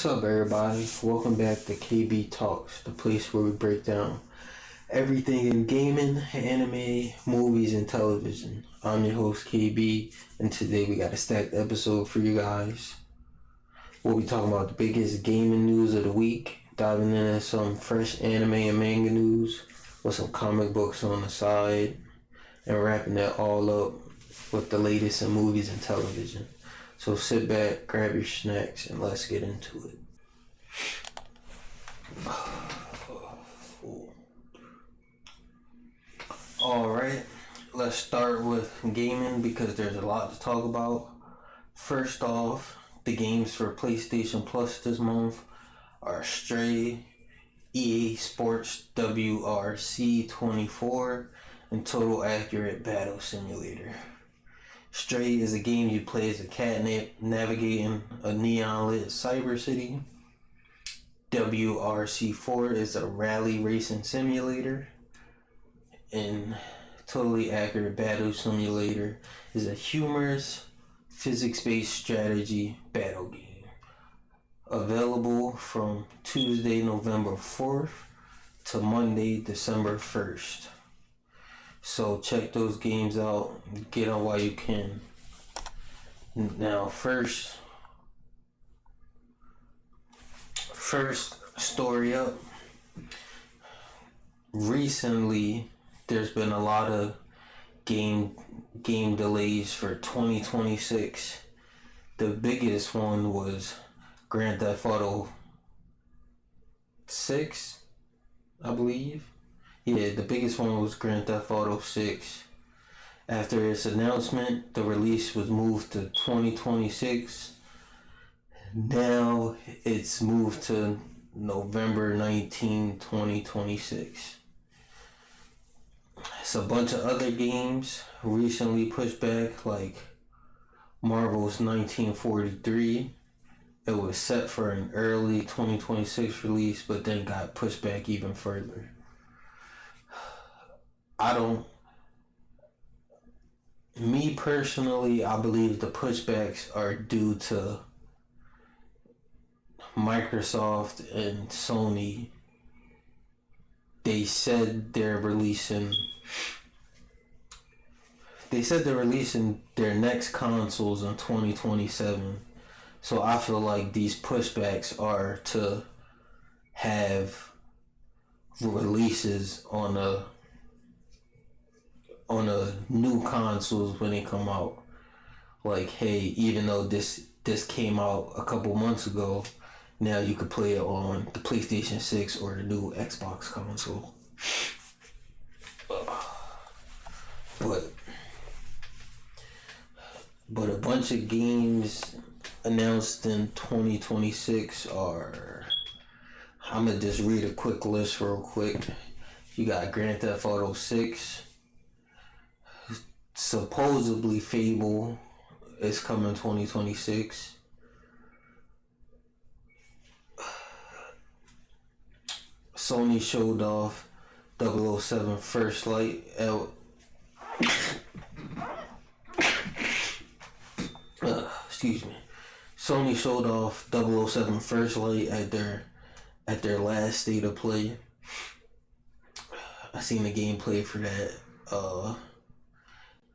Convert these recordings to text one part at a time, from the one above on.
What's up, everybody? Welcome back to KB Talks, the place where we break down everything in gaming, anime, movies, and television. I'm your host, KB, and today we got a stacked episode for you guys. We'll be talking about the biggest gaming news of the week, diving into some fresh anime and manga news with some comic books on the side, and wrapping that all up with the latest in movies and television. So sit back, grab your snacks, and let's get into it. Alright, let's start with gaming because there's a lot to talk about. First off, the games for PlayStation Plus this month are Stray, EA Sports WRC 24, and Total Accurate Battle Simulator. Stray is a game you play as a cat navigating a neon-lit cyber city. WRC4 is a rally racing simulator. And Totally Accurate Battle Simulator is a humorous, physics-based strategy battle game. Available from Tuesday, November 4th to Monday, December 1st. So check those games out. Get on while you can. Now, first story up. Recently, there's been a lot of game delays for 2026. The biggest one was Grand Theft Auto 6, I believe. Yeah, the biggest one was Grand Theft Auto 6. After its announcement, the release was moved to 2026. Now it's moved to November 19, 2026. It's a bunch of other games recently pushed back, like Marvel's 1943. It was set for an early 2026 release, but then got pushed back even further. Me personally, I believe the pushbacks are due to Microsoft and Sony. They said they're releasing their next consoles in 2027. So I feel like these pushbacks are to have releases on a new consoles when they come out. Like, hey, even though this came out a couple months ago, now you could play it on the PlayStation 6 or the new Xbox console. But a bunch of games announced in 2026 are... I'm going to just read a quick list real quick. You got Grand Theft Auto 6. Supposedly Fable is coming 2026. Sony showed off 007 First Light Sony showed off 007 First Light at their last state of play. I seen the gameplay for that.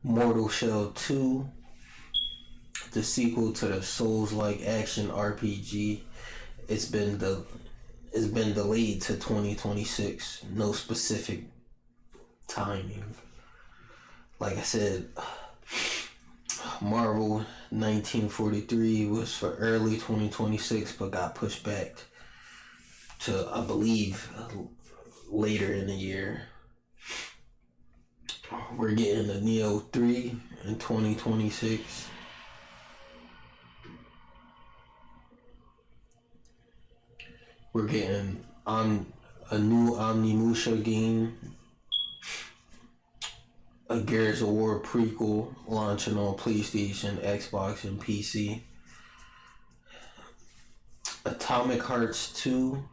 Mortal Shell 2, the sequel to the Souls-like action RPG, it's been delayed to 2026. No specific timing. Like I said, Marvel 1943 was for early 2026, but got pushed back to, I believe, later in the year. We're getting a Neo 3 in 2026. We're getting a new Omni Musha game. A Gears of War prequel launching on PlayStation, Xbox, and PC. Atomic Hearts 2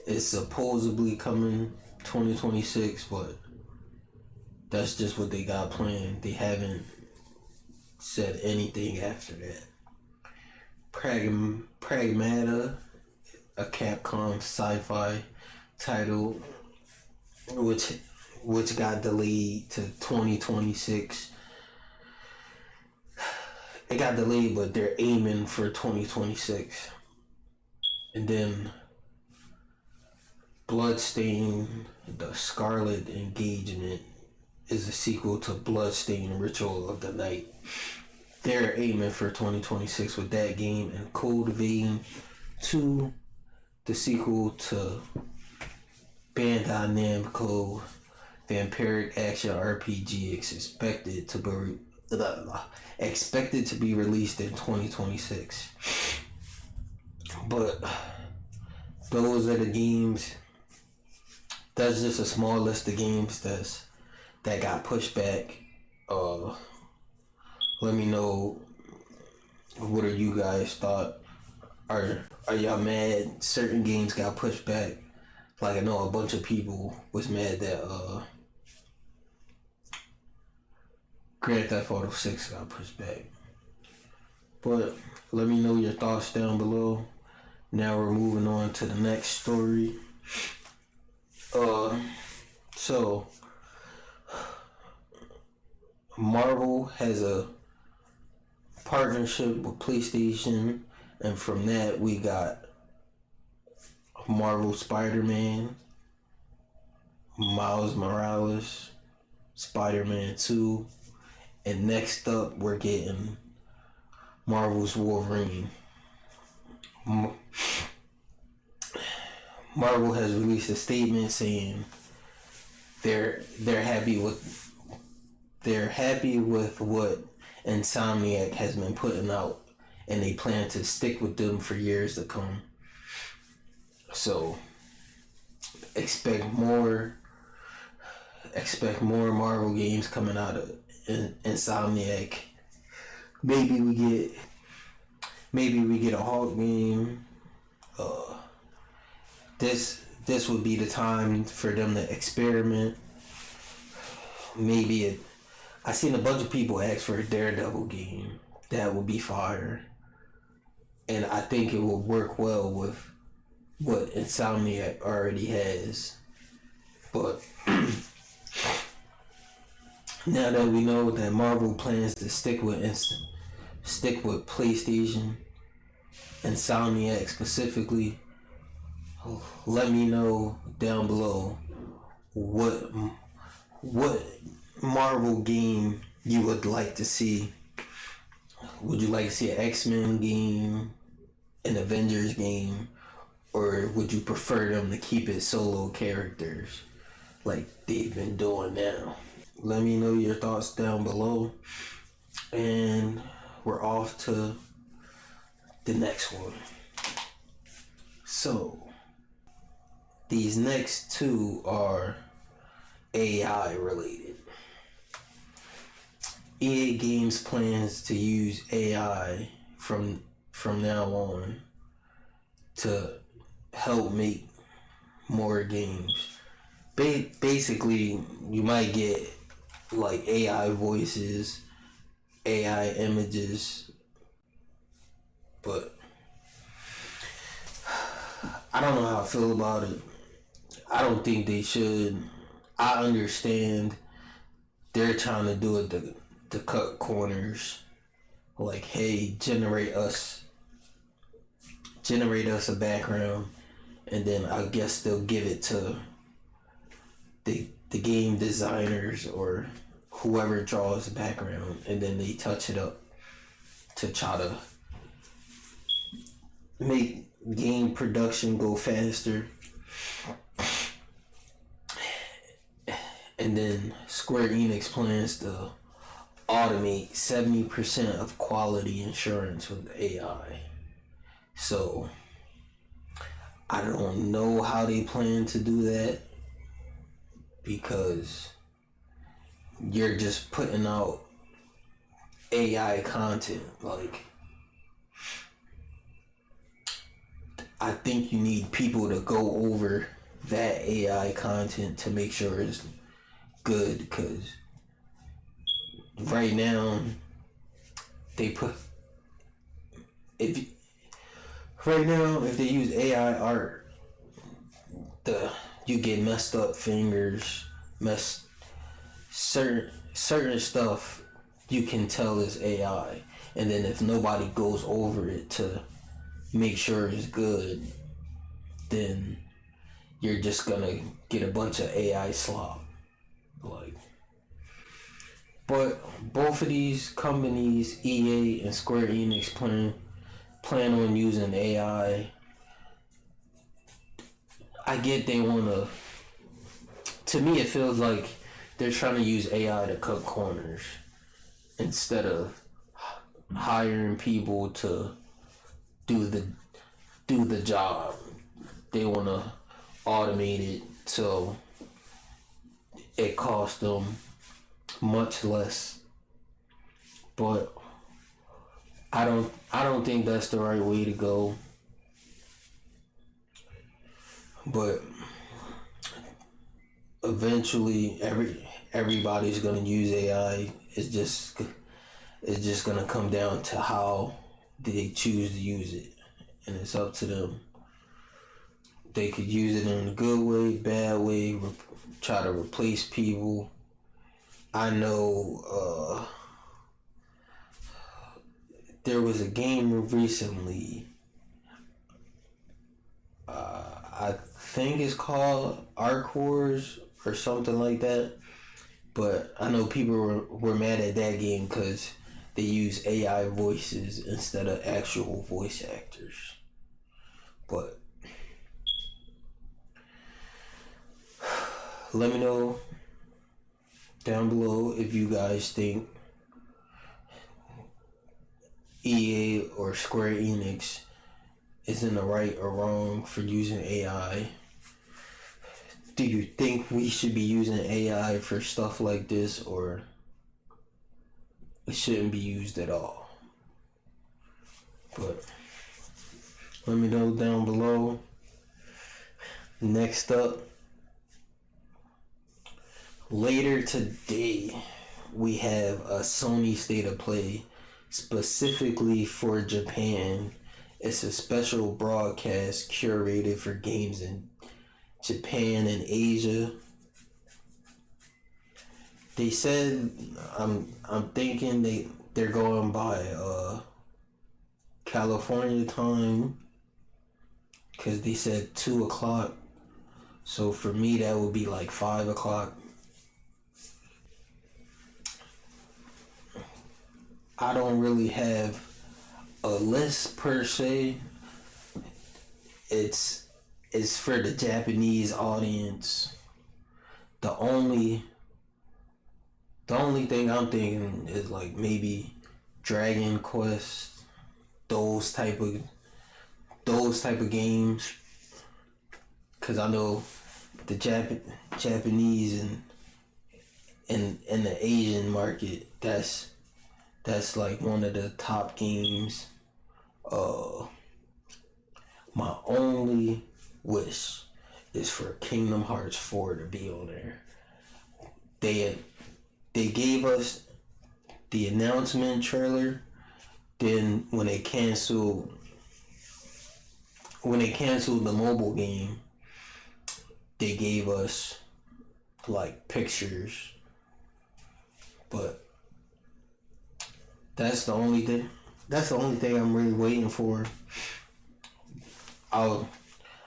is supposedly coming 2026, but that's just what they got planned. They haven't said anything after that. Pragmata, a Capcom sci-fi title, which got delayed to 2026. It got delayed, but they're aiming for 2026. And then Bloodstain, the Scarlet Engagement, is a sequel to Bloodstain Ritual of the Night. They're aiming for 2026 with that game. And Code Vein 2, the sequel to Bandai Namco Vampiric Action RPG, is expected to be released in 2026. But those are the games. That's just a small list of games that got pushed back. Let me know, what are you guys thought? Are y'all mad certain games got pushed back? Like, I know a bunch of people was mad that Grand Theft Auto 6 got pushed back. But let me know your thoughts down below. Now we're moving on to the next story. So Marvel has a partnership with PlayStation, and from that we got Marvel Spider-Man, Miles Morales, Spider-Man 2, and next up we're getting Marvel's Wolverine. Marvel has released a statement saying they're happy with what Insomniac has been putting out, and they plan to stick with them for years to come. So expect more Marvel games coming out of Insomniac. Maybe we get a Hulk game. This would be the time for them to experiment. I seen a bunch of people ask for a Daredevil game. That would be fire. And I think it will work well with what Insomniac already has. But now that we know that Marvel plans to stick with PlayStation, Insomniac specifically, let me know down below what Marvel game you would like to see. Would you like to see an X-Men game, an Avengers game, or would you prefer them to keep it solo characters like they've been doing now? Let me know your thoughts down below, and we're off to the next one. So these next two are AI related. EA Games plans to use AI from now on to help make more games. Basically, you might get like AI voices, AI images, but I don't know how I feel about it. I don't think they should. I understand they're trying to do it to cut corners. Like, hey, generate us a background, and then I guess they'll give it to the game designers or whoever draws the background, and then they touch it up to try to make game production go faster. And then Square Enix plans to automate 70% of quality assurance with AI. So I don't know how they plan to do that, because you're just putting out AI content. Like, I think you need people to go over that AI content to make sure it's good, because right now they put, Right now, if they use AI art, you get messed up fingers, certain stuff you can tell is AI, and then if nobody goes over it to make sure it's good, then you're just gonna get a bunch of AI slop. Like, but both of these companies, EA and Square Enix, plan on using AI. I get they wanna. To me, it feels like they're trying to use AI to cut corners instead of hiring people to do the job. They wanna automate it so it costs them much less. But I don't think that's the right way to go. But eventually everybody's gonna use AI. It's just gonna come down to how they choose to use it, and it's up to them. They could use it in a good way, bad way, try to replace people. I know there was a game recently. I think it's called Arc Wars or something like that. But I know people were mad at that game because they use AI voices instead of actual voice actors. But let me know down below if you guys think EA or Square Enix is in the right or wrong for using AI. Do you think we should be using AI for stuff like this, or it shouldn't be used at all? But let me know down below. Next up, later today, we have a Sony State of Play specifically for Japan. It's a special broadcast curated for games in Japan and Asia. They said, I'm thinking they're going by California time, because they said 2 o'clock. So for me, that would be like 5 o'clock. I don't really have a list per se. It's for the Japanese audience. The only thing I'm thinking is like maybe Dragon Quest, those type of games, because I know the Japanese and the Asian market, that's like one of the top games. My only wish is for Kingdom Hearts 4 to be on there. They gave us the announcement trailer. Then when they canceled the mobile game, they gave us like pictures. But that's the only thing I'm really waiting for. I'll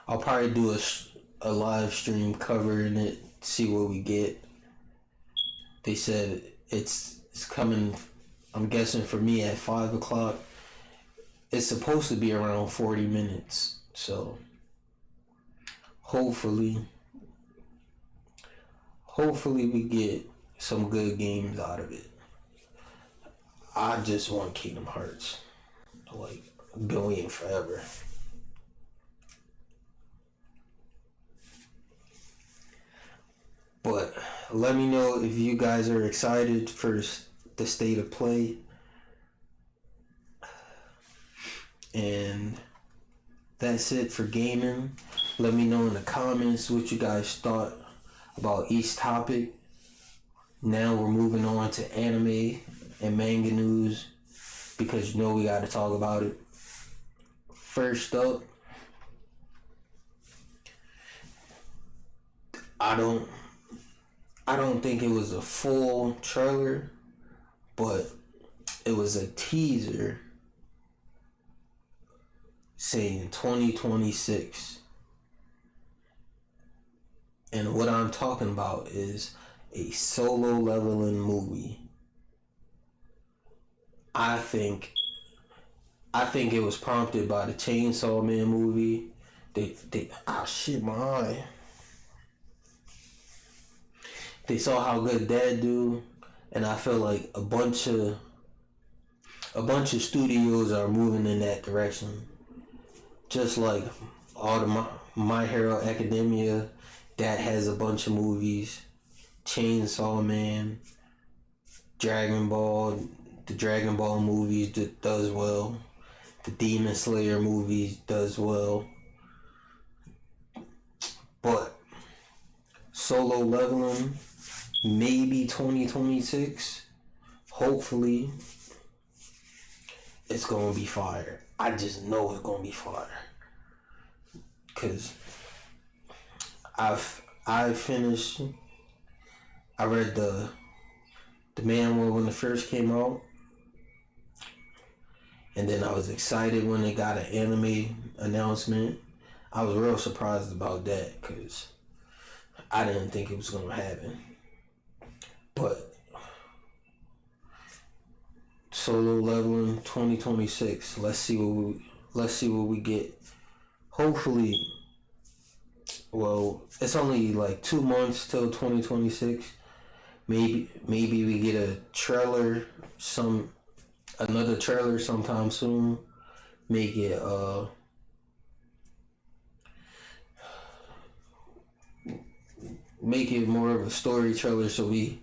probably do a live stream covering it, see what we get. They said it's coming, I'm guessing for me at 5 o'clock. It's supposed to be around 40 minutes. So hopefully we get some good games out of it. I just want Kingdom Hearts. Like, I've been waiting forever. But let me know if you guys are excited for the State of Play. And that's it for gaming. Let me know in the comments what you guys thought about each topic. Now we're moving on to anime and manga news, because you know we got to talk about it. first up, I don't think it was a full trailer, but it was a teaser saying 2026. And what I'm talking about is a solo leveling movie. I think it was prompted by the Chainsaw Man movie. Shit, my eye. They saw how good that do, and I feel like a bunch of studios are moving in that direction. Just like all the My Hero Academia, that has a bunch of movies. Chainsaw Man, Dragon Ball, the Dragon Ball movies does well. The Demon Slayer movies does well. But solo leveling, maybe 2026. Hopefully, it's gonna be fire. I just know it's gonna be fire. Cause I finished. I read the manual when it first came out, and then I was excited when they got an anime announcement. I was real surprised about that because I didn't think it was gonna happen. But solo leveling 2026. Let's see what we get. Hopefully, well, it's only like 2 months till 2026. Maybe we get a trailer, another trailer sometime soon. Make it more of a story trailer, so we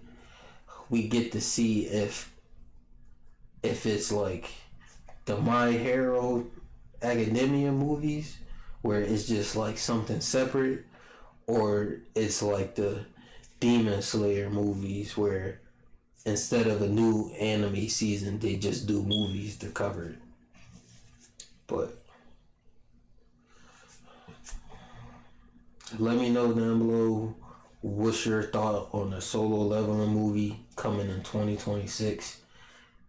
get to see if it's like the My Hero Academia movies, where it's just like something separate, or it's like the Demon Slayer movies, where instead of a new anime season, they just do movies to cover it. But let me know down below what's your thought on the solo leveling movie coming in 2026,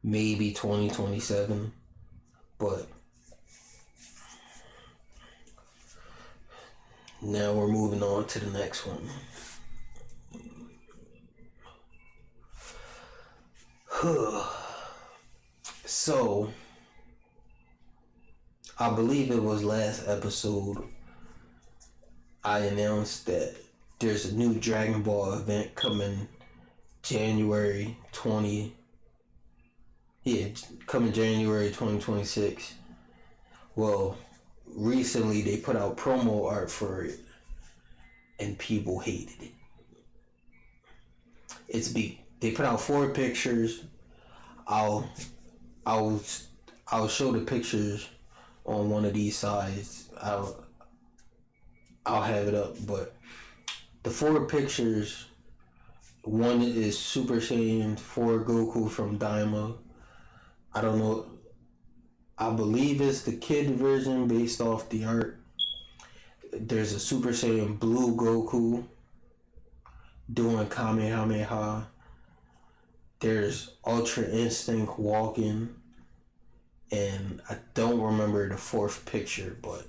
maybe 2027. But now we're moving on to the next one. So, I believe it was last episode I announced that there's a new Dragon Ball event coming January 2026. Well, recently they put out promo art for it and people hated it. They put out 4 pictures. I'll show the pictures on one of these sides. I'll have it up, but the 4 pictures, one is Super Saiyan 4 Goku from Daima. I don't know. I believe it's the kid version based off the art. There's a Super Saiyan Blue Goku doing Kamehameha. There's Ultra Instinct walking. And I don't remember the 4th picture, but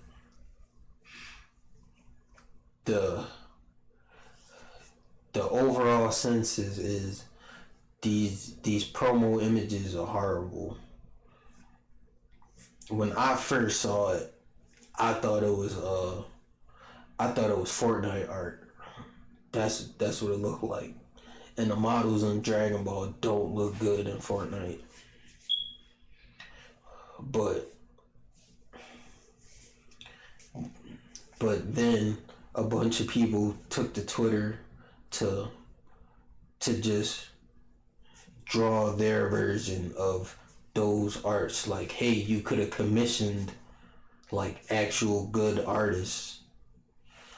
the overall sense is these promo images are horrible. When I first saw it, I thought it was Fortnite art. That's what it looked like. And the models in Dragon Ball don't look good in Fortnite. But then a bunch of people took to Twitter to just draw their version of those arts. Like, hey, you could have commissioned like actual good artists.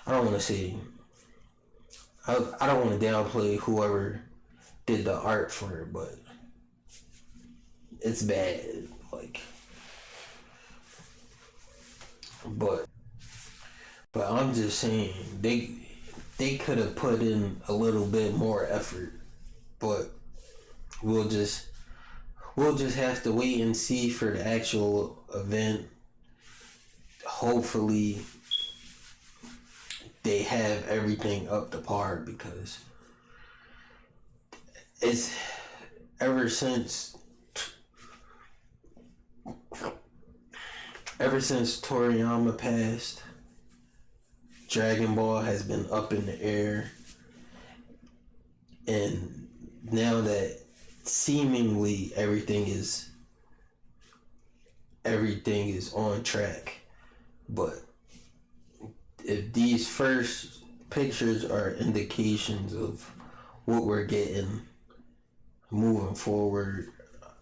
I don't want to downplay whoever did the art for it, but it's bad. Like, But I'm just saying they could have put in a little bit more effort. But we'll just have to wait and see for the actual event. Hopefully they have everything up to par, because it's ever since Toriyama passed, Dragon Ball has been up in the air, and now that seemingly everything is on track, but if these first pictures are indications of what we're getting moving forward,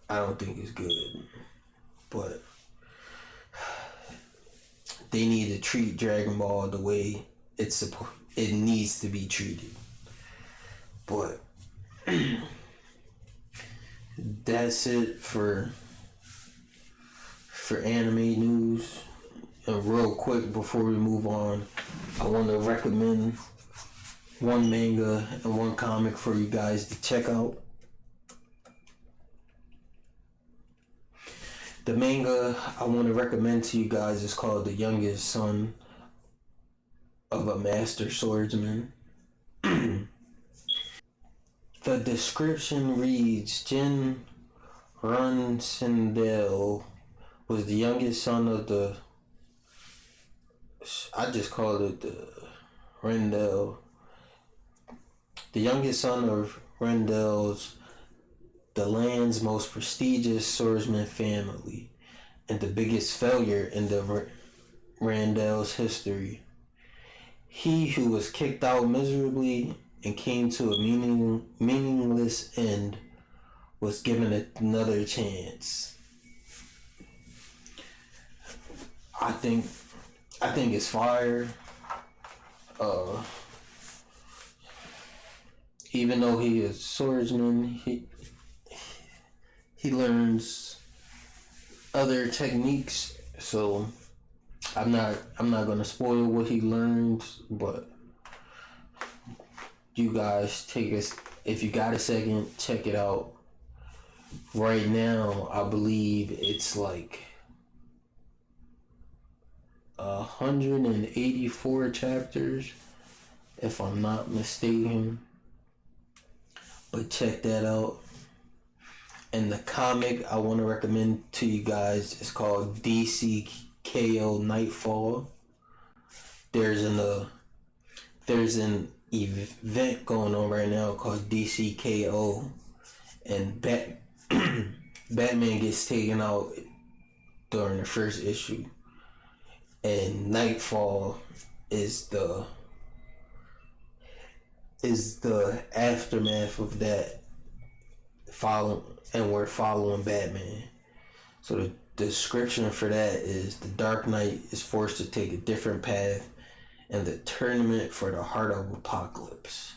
I don't think it's good. But they need to treat Dragon Ball the way it needs to be treated. But that's it for anime news. And real quick before we move on, I want to recommend one manga and one comic for you guys to check out. The manga I want to recommend to you guys is called The Youngest Son of a Master Swordsman. The description reads, Jin Runsendale was the youngest son of the... I just called it the Rendell. The youngest son of Rendell's, the land's most prestigious swordsman family, and the biggest failure in the Rendell's history. He who was kicked out miserably and came to a meaningless end was given another chance. I think it's fire. Even though he is a swordsman, he learns other techniques. So I'm not gonna spoil what he learns, but you guys if you got a second, check it out. Right now, I believe it's like 184 chapters, if I'm not mistaken. But check that out. And the comic I want to recommend to you guys is called DCKO Nightfall. There's an event going on right now called DCKO, and Batman gets taken out during the first issue, and Nightfall is the aftermath of that. We're following Batman. So the description for that is the Dark Knight is forced to take a different path in the tournament for the Heart of Apocalypse,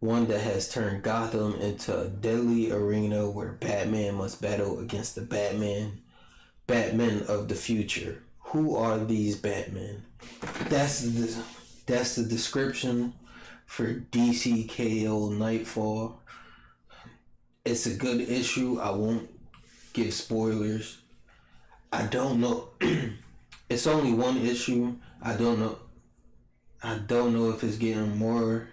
one that has turned Gotham into a deadly arena where Batman must battle against the Batmen of the future. Who are these Batmen? That's the description for DCKO Nightfall. It's a good issue. I won't give spoilers. I don't know. It's only one issue. I don't know if it's getting more.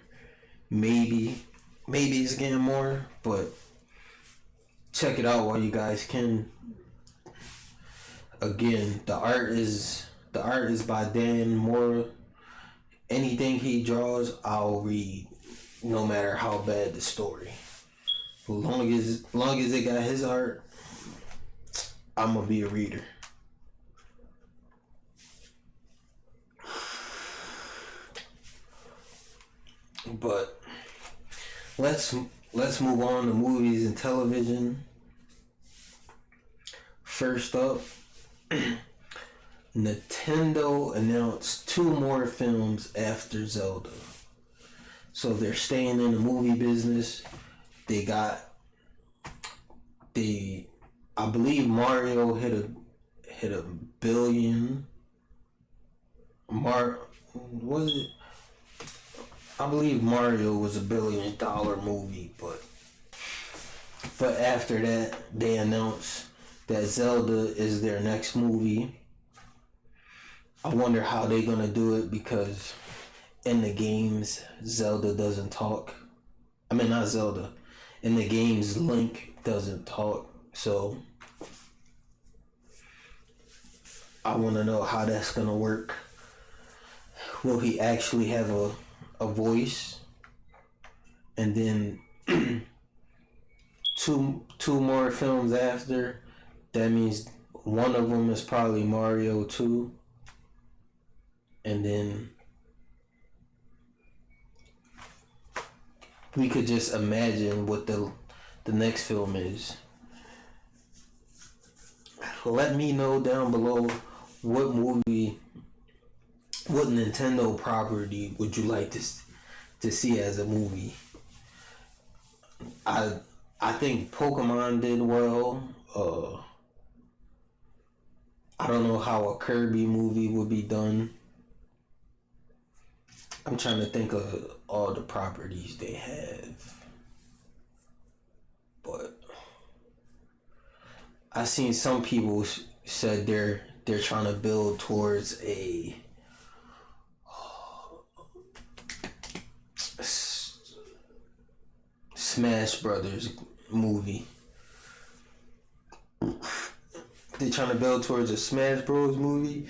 Maybe it's getting more, but check it out while you guys can. Again, the art is by Dan Moore. Anything he draws, I'll read, no matter how bad the story. As long as it got his art, I'm gonna be a reader. But let's move on to movies and television. First up, Nintendo announced 2 more films after Zelda. So they're staying in the movie business. I believe Mario hit a billion Was it? I believe Mario was a $1 billion movie, but after that they announced that Zelda is their next movie. I wonder how they're gonna do it, because in the games Zelda doesn't talk. I mean, not Zelda. In the games, Link doesn't talk. So I want to know how that's gonna work. Will he actually have a voice? And then two more films after. That means one of them is probably Mario 2. And then we could just imagine what the next film is. Let me know down below what Nintendo property would you like to see as a movie. I think Pokemon did well. I don't know how a Kirby movie would be done. I'm trying to think of all the properties they have. But I seen some people said they're trying to build towards a Smash Brothers movie. They're trying to build towards a Smash Bros movie.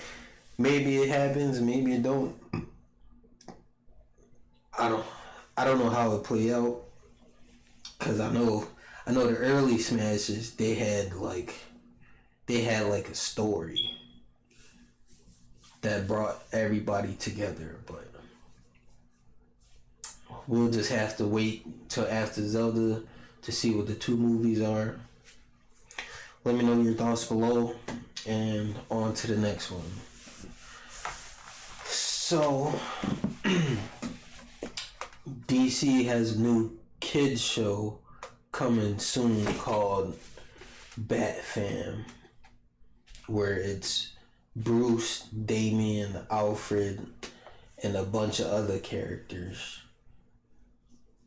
Maybe it happens, maybe it don't. I don't know how it play out, cause I know the early Smashes they had like a story that brought everybody together, but we'll just have to wait till after Zelda to see what the two movies are. Let me know your thoughts below, and on to the next one. So DC has a new kids show coming soon called Bat Fam, where it's Bruce, Damian, Alfred, and a bunch of other characters.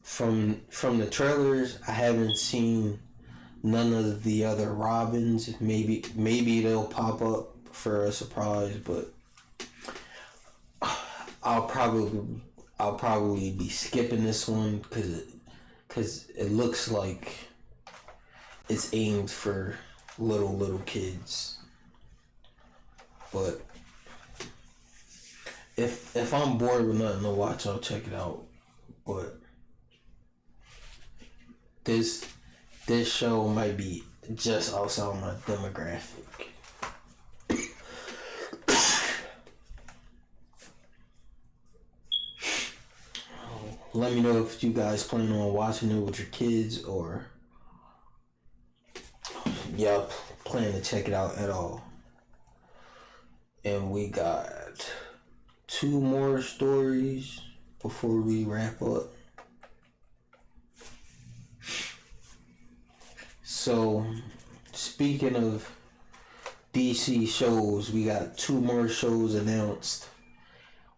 From the trailers, I haven't seen none of the other Robins. Maybe they'll pop up for a surprise, but I'll probably be skipping this one because it looks like it's aimed for little kids. But if I'm bored with nothing to watch, I'll check it out. But this show might be just outside my demographic. Let me know if you guys plan on watching it with your kids, or y'all plan to check it out at all. And we got 2 more stories before we wrap up. So, speaking of DC shows, we got 2 more shows announced.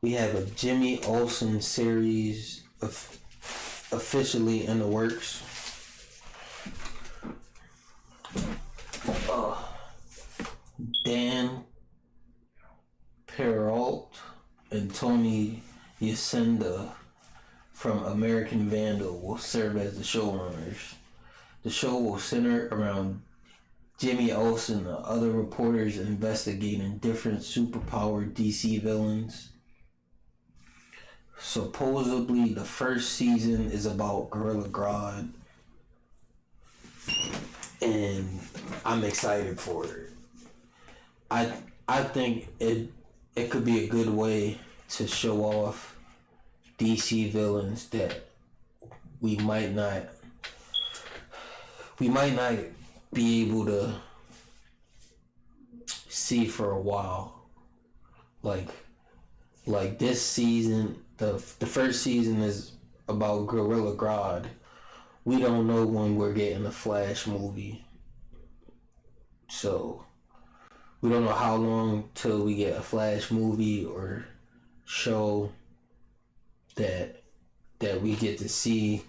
We have a Jimmy Olsen series officially in the works. Dan Perrault and Tony Yacenda from American Vandal will serve as the showrunners. The show will center around Jimmy Olsen and other reporters investigating different superpowered DC villains. Supposedly, the first season is about Gorilla Grodd, and I'm excited for it. I think it could be a good way to show off DC villains that we might not be able to see for a while. Like this season, the first season is about Gorilla Grodd. We don't know when we're getting a Flash movie, so we don't know how long till we get a Flash movie, or show that we get to see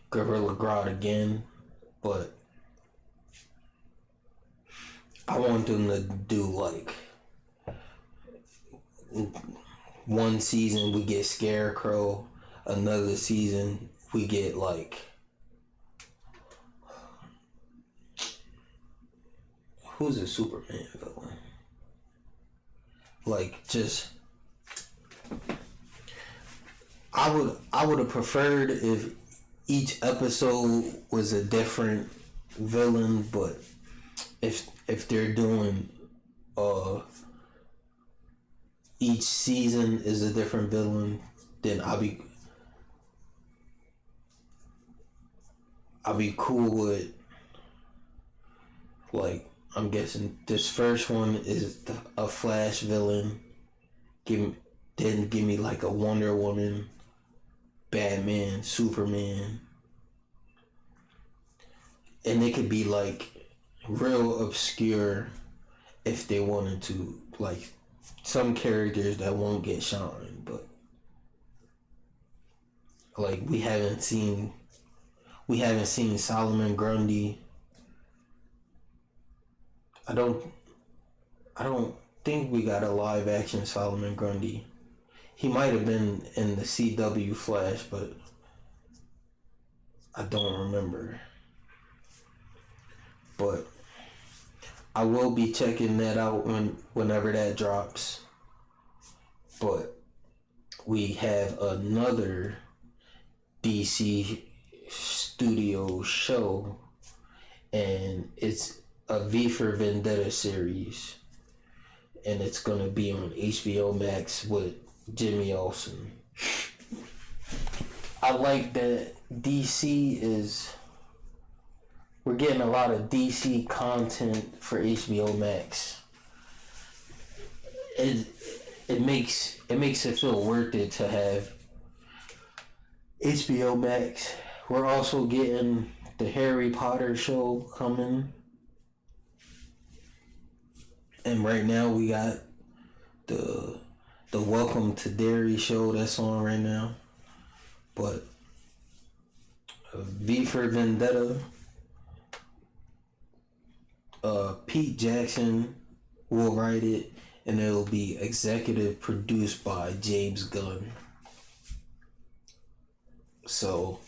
Gorilla Grodd again, but I want them to do like one season we get Scarecrow, another season we get like who's a Superman villain? Like just I would have preferred if each episode was a different villain, but if they're doing each season is a different villain, then I'll be cool with, like, I'm guessing this first one is a Flash villain. Then give me like a Wonder Woman, Batman, Superman, and it could be like real obscure if they wanted to, like some characters that won't get shine, but like we haven't seen Solomon Grundy. I don't think we got a live action Solomon Grundy. He might have been in the CW Flash, but I don't remember. But I will be checking that out whenever that drops. But we have another DC Studio show, and it's a V for Vendetta series, and it's gonna be on HBO Max with Jimmy Olsen. I like that we're getting a lot of DC content for HBO Max. It makes it feel worth it to have HBO Max. We're also getting the Harry Potter show coming. And right now we got the Welcome to Derry show that's on right now. But V for Vendetta, Pete Jackson will write it, and it'll be executive produced by James Gunn. So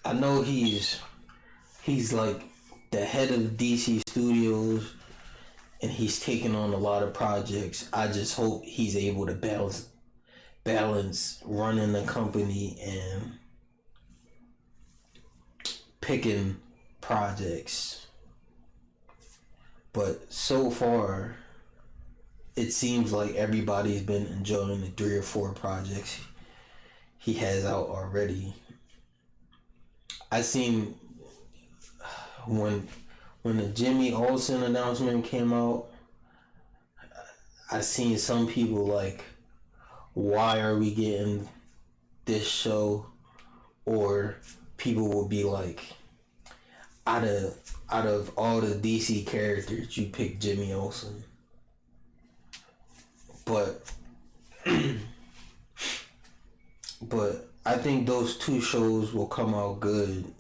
I know he's like the head of DC Studios, and he's taking on a lot of projects. I just hope he's able to balance running the company and picking projects. But so far, it seems like everybody's been enjoying the 3 or 4 projects he has out already. I seen when the Jimmy Olsen announcement came out, I seen some people like, why are we getting this show? Or people will be like, out of all the DC characters, you pick Jimmy Olsen. But I think those 2 shows will come out good.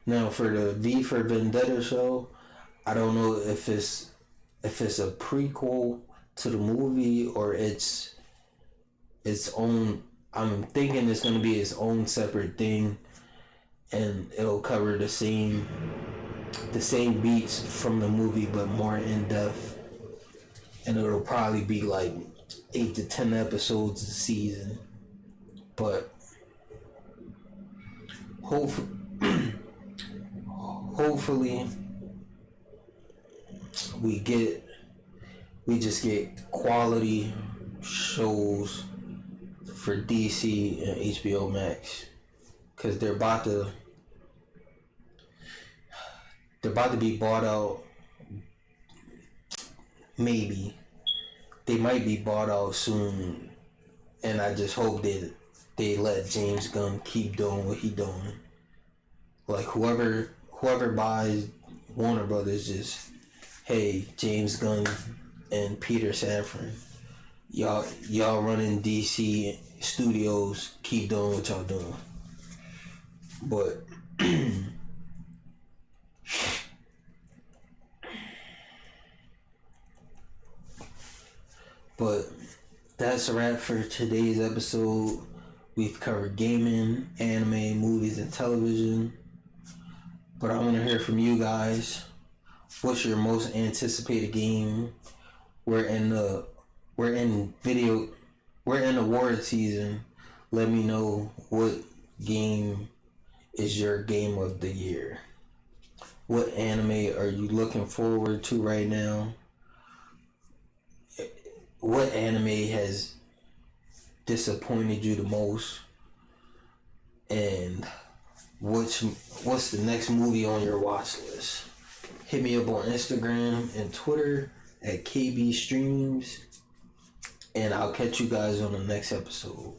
Now for the V for Vendetta show, I don't know if it's a prequel to the movie or it's its own. I'm thinking it's gonna be its own separate thing, and it'll cover the same beats from the movie but more in depth, and it'll probably be like 8 to 10 episodes a season. But hopefully we just get quality shows for DC and HBO Max, because they're about to be bought out. Maybe they might be bought out soon, and I just hope that they let James Gunn keep doing what he doing. Like whoever buys Warner Brothers, just, hey, James Gunn and Peter Safran, y'all running DC studios, keep doing what y'all doing. But but that's a wrap for today's episode. We've covered gaming, anime, movies, and television. But I want to hear from you guys. What's your most anticipated game? We're in the award season. Let me know what game is your game of the year. What anime are you looking forward to right now? What anime has disappointed you the most? And what's the next movie on your watch list? Hit me up on Instagram and Twitter at KB Streamz, and I'll catch you guys on the next episode.